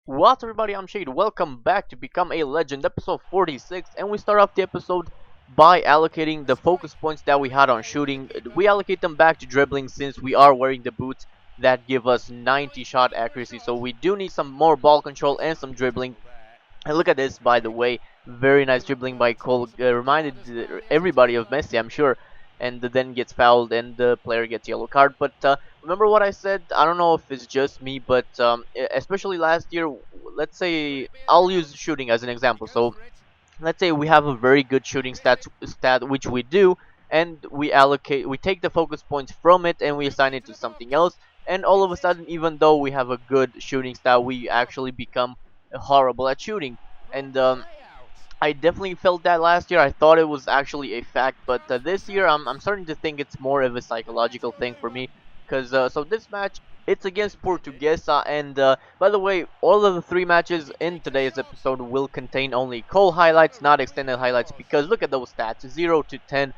What's up, everybody? I'm Shade. Welcome back to Become a Legend, episode 46, and we start off the episode by allocating the focus points that we had on shooting. We allocate them back to dribbling since we are wearing the boots that give us 90 shot accuracy, so we do need some more ball control and some dribbling. And look at this, by the way, very nice dribbling by Cole. Reminded everybody of Messi, I'm sure. And then gets fouled, and the player gets yellow card. But remember what I said? I don't know if it's just me, but especially last year. Let's say I'll use shooting as an example. So let's say we have a very good shooting stat, which we do, and we take the focus points from it and we assign it to something else, and all of a sudden, even though we have a good shooting stat, we actually become horrible at shooting. And I definitely felt that last year. I thought it was actually a fact, but this year I'm starting to think it's more of a psychological thing for me. Because so this match, it's against Portuguesa, and by the way, all of the three matches in today's episode will contain only Cole highlights, not extended highlights. Because look at those stats, 0 to 10.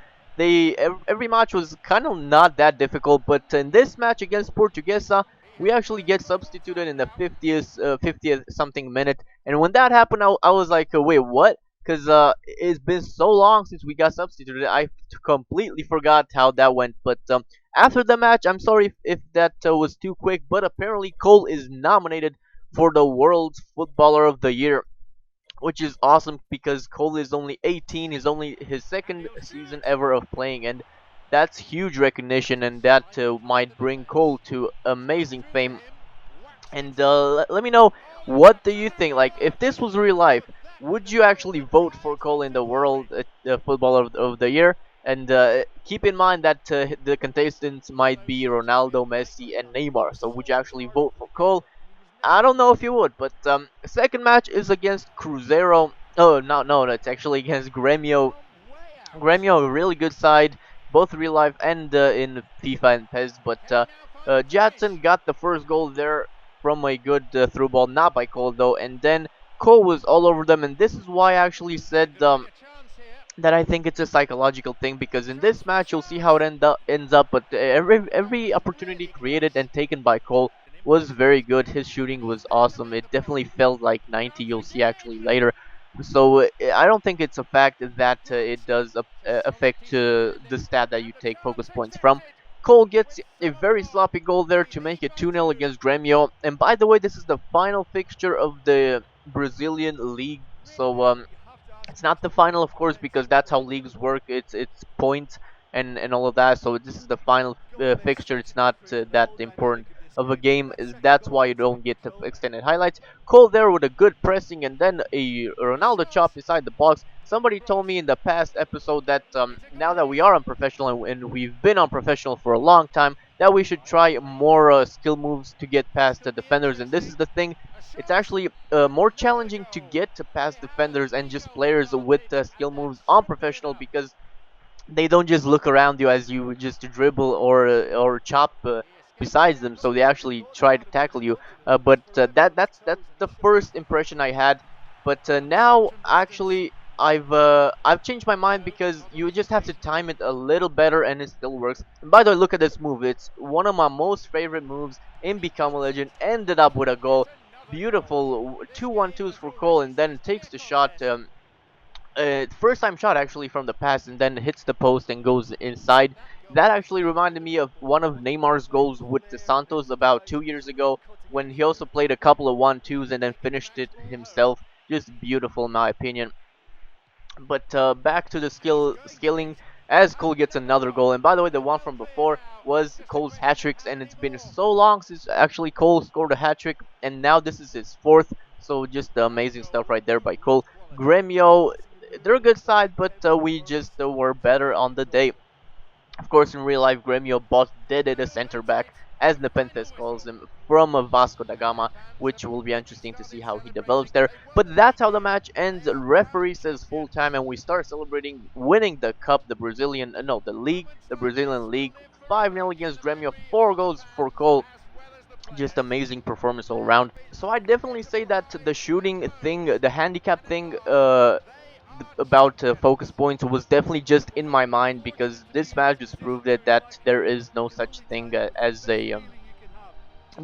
Every match was kind of not that difficult, but in this match against Portuguesa, we actually get substituted in the 50th something minute. And when that happened, I was like, wait, what? Because it's been so long since we got substituted. I completely forgot how that went. But after the match, I'm sorry if that was too quick, but apparently Cole is nominated for the World's Footballer of the Year, which is awesome because Cole is only 18. He's only his second season ever of playing, and that's huge recognition, and that might bring Cole to amazing fame. And let me know, what do you think? Like, if this was real life, would you actually vote for Cole in the World Footballer of the Year? And keep in mind that the contestants might be Ronaldo, Messi, and Neymar. So would you actually vote for Cole? I don't know if you would, but second match is against Cruzeiro. Oh, no, that's actually against Gremio. Gremio, a really good side, both real life and in FIFA and PES. But Jadson got the first goal there from a good through ball, not by Cole though. And then Cole was all over them, and this is why I actually said that I think it's a psychological thing, because in this match you'll see how it ends up. But every opportunity created and taken by Cole was very good. His shooting was awesome. It definitely felt like 90. You'll see actually later. So I don't think it's a fact that it does affect the stat that you take focus points from. Cole gets a very sloppy goal there to make it 2-0 against Gremio. And by the way, this is the final fixture of the Brazilian league. So it's not the final, of course, because that's how leagues work. It's points and all of that. So this is the final fixture. It's not that important of a game. That's why you don't get the extended highlights. Cole there with a good pressing, and then a Ronaldo chop inside the box. Somebody told me in the past episode that now that we are unprofessional and we've been unprofessional for a long time, that we should try more skill moves to get past the defenders. And this is the thing, it's actually more challenging to get to past defenders and just players with skill moves on professional, because they don't just look around you as you just dribble or chop besides them, so they actually try to tackle you. But that's the first impression I had. But now actually I've changed my mind, because you just have to time it a little better and it still works. And by the way, look at this move. It's one of my most favorite moves in Become a Legend. Ended up with a goal. Beautiful 2-1-2s for Cole, and then takes the shot. First time shot actually from the pass, and then hits the post and goes inside. That actually reminded me of one of Neymar's goals with the Santos about 2 years ago, when he also played a couple of 1-2s and then finished it himself. Just beautiful in my opinion. But back to the scaling, as Cole gets another goal. And by the way, the one from before was Cole's hat tricks, and it's been so long since actually Cole scored a hat trick, and now this is his fourth. So just amazing stuff right there by Cole. Gremio, they're a good side, but we just were better on the day. Of course, in real life, Gremio boss did it a center back, as Nepenthes calls him, from Vasco da Gama, which will be interesting to see how he develops there. But that's how the match ends. Referee says full time, and we start celebrating winning the cup, the league, the Brazilian league, 5-0 against Gremio, 4 goals for Cole. Just amazing performance all around. So I definitely say that the shooting thing, the handicap thing, about focus points was definitely just in my mind, because this match just proved it, that there is no such thing as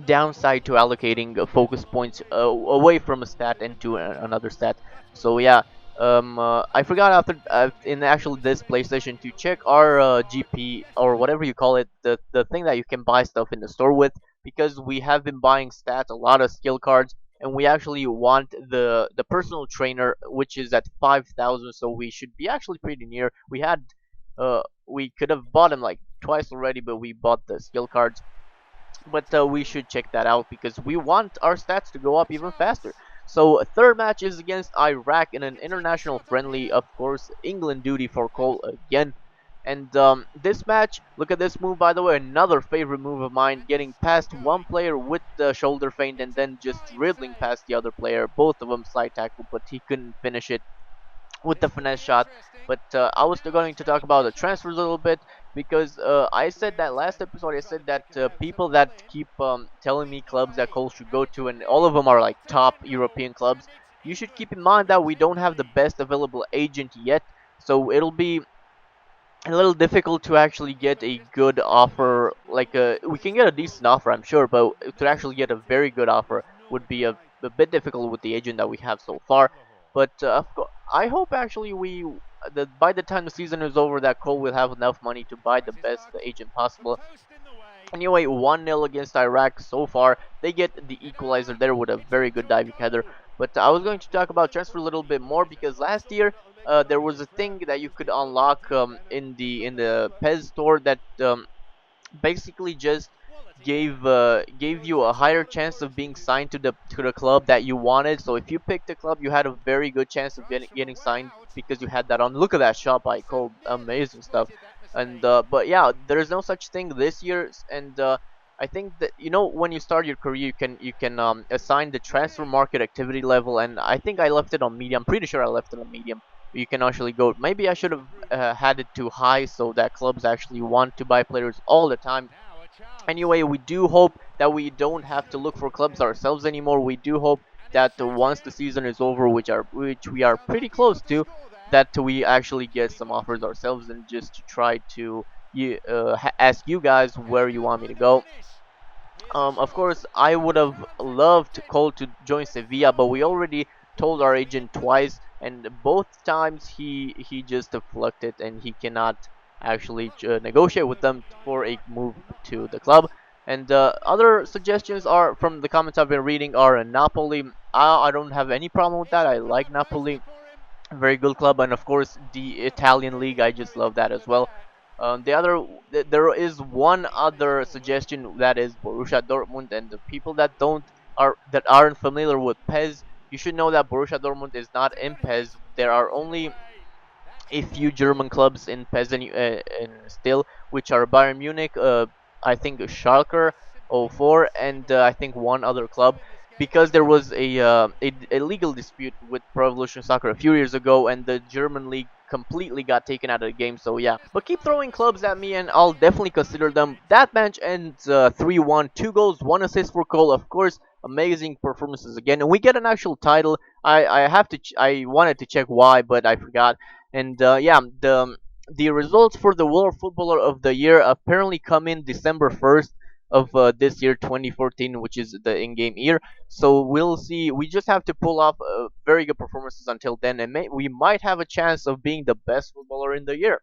downside to allocating focus points away from a stat into another stat. So yeah, I forgot after in actual this PlayStation to check our GP or whatever you call it, the thing that you can buy stuff in the store with, because we have been buying stats, a lot of skill cards, and we actually want the personal trainer, which is at 5,000. So we should be actually pretty near. We could have bought him like twice already, but we bought the skill cards. But we should check that out because we want our stats to go up even faster. So third match is against Iraq in an international friendly, of course, England duty for Cole again. And this match, look at this move, by the way, another favorite move of mine, getting past one player with the shoulder feint and then just dribbling past the other player. Both of them slide tackle, but he couldn't finish it with the finesse shot. But I was still going to talk about the transfers a little bit, because I said that last episode. I said that people that keep telling me clubs that Cole should go to, and all of them are like top European clubs. You should keep in mind that we don't have the best available agent yet, so it'll be a little difficult to actually get a good offer. Like we can get a decent offer, I'm sure, but to actually get a very good offer would be a bit difficult with the agent that we have so far. But I hope actually that by the time the season is over, that Cole will have enough money to buy the best agent possible. Anyway, 1-0 against Iraq so far. They get the equalizer there with a very good diving header. But I was going to talk about transfer a little bit more, because last year there was a thing that you could unlock in the PES store that basically just gave you a higher chance of being signed to the club that you wanted. So if you picked a club, you had a very good chance of getting signed because you had that on. Look at that shot by Cole, amazing stuff. And but yeah, there's no such thing this year. And I think that, when you start your career, you can assign the transfer market activity level, and I think I left it on medium. I'm pretty sure I left it on medium. You can actually go. Maybe I should have had it too high so that clubs actually want to buy players all the time. Anyway, we do hope that we don't have to look for clubs ourselves anymore. We do hope that once the season is over, which we are pretty close to, that we actually get some offers ourselves, and just to try to ask you guys where you want me to go. Of course, I would have loved Cole to join Sevilla, but we already told our agent twice, and both times he just deflected, and he cannot actually negotiate with them for a move to the club. And other suggestions are from the comments I've been reading are Napoli. I don't have any problem with that. I like Napoli, very good club, and of course the Italian league. I just love that as well. There is one other suggestion, that is Borussia Dortmund, and the people that aren't familiar with PES, you should know that Borussia Dortmund is not in PES. There are only a few German clubs in PES and still, which are Bayern Munich, I think Schalke 04, and I think one other club, because there was a legal dispute with Pro Evolution Soccer a few years ago, and the German league completely got taken out of the game. So yeah, but keep throwing clubs at me, and I'll definitely consider them. That match ends 3-1, 2 goals, 1 assist for Cole. Of course, amazing performances again, and we get an actual title. I wanted to check why, but I forgot. And yeah, the results for the World Footballer of the Year apparently come in December 1st of this year, 2014, which is the in-game year. So we'll see. We just have to pull off very good performances until then, and we might have a chance of being the best footballer in the year.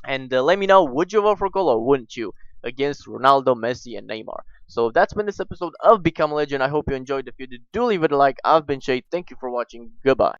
And let me know, would you vote for goal or wouldn't you, against Ronaldo, Messi, and Neymar? So that's been this episode of Become a Legend. I hope you enjoyed. If you did, do leave it a like. I've been Shay. Thank you for watching. Goodbye.